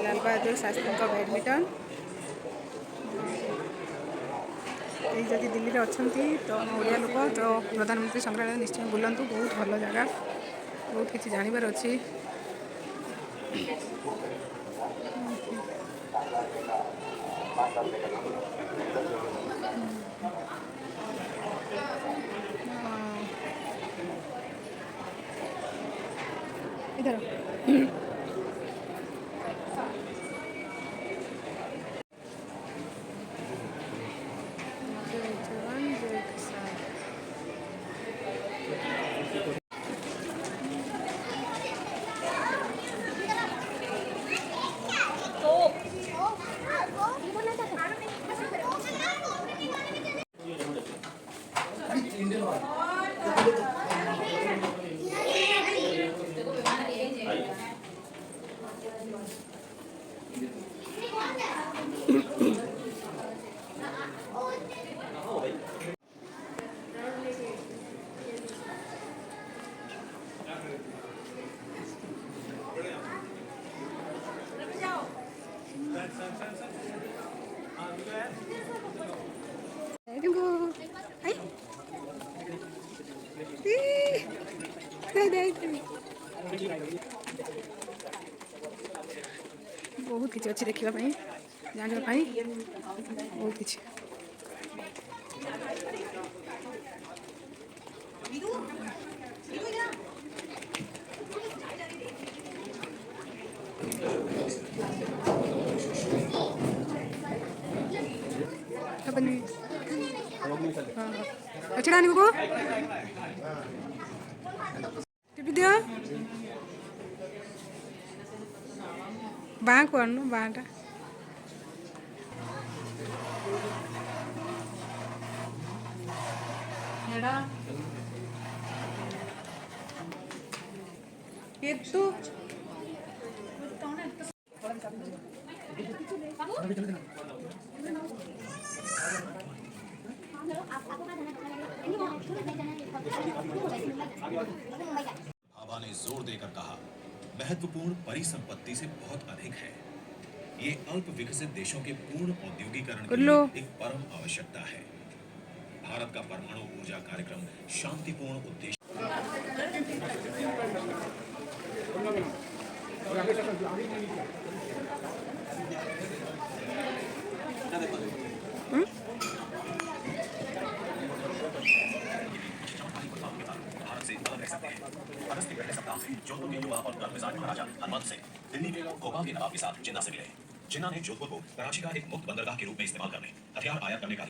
लाल बहादुर शास्त्री का बैडमिंटन जदि दिल्ली में अच्छा तो ओडिया लोक तो प्रधानमंत्री संग्रहालय निश्चय बुलां बहुत भल जगह बहुत किसी जानवर अच्छी इधर बहुत किसी अच्छी देखापी जानापी बहुत किसी अच्छा को टिपी दियो बाँ को आनु बाँटा भाभा ने जोर देकर कहा, महत्वपूर्ण परिसंपत्ति से बहुत अधिक है। ये अल्प विकसित देशों के पूर्ण औद्योगिकरण के लिए एक परम आवश्यकता है। भारत का परमाणु ऊर्जा कार्यक्रम शांतिपूर्ण उद्देश्य अगस्त के पहले सप्ताह में जोधपुर के युवा और गर्ममिजाज महाराजा हनुमंत सिंह दिल्ली में गोवा के नवाब के साथ जिन्ना से मिले। जिन्ना ने जोधपुर को कराची का एक मुक्त बंदरगाह के रूप में इस्तेमाल करने, हथियार आयात करने का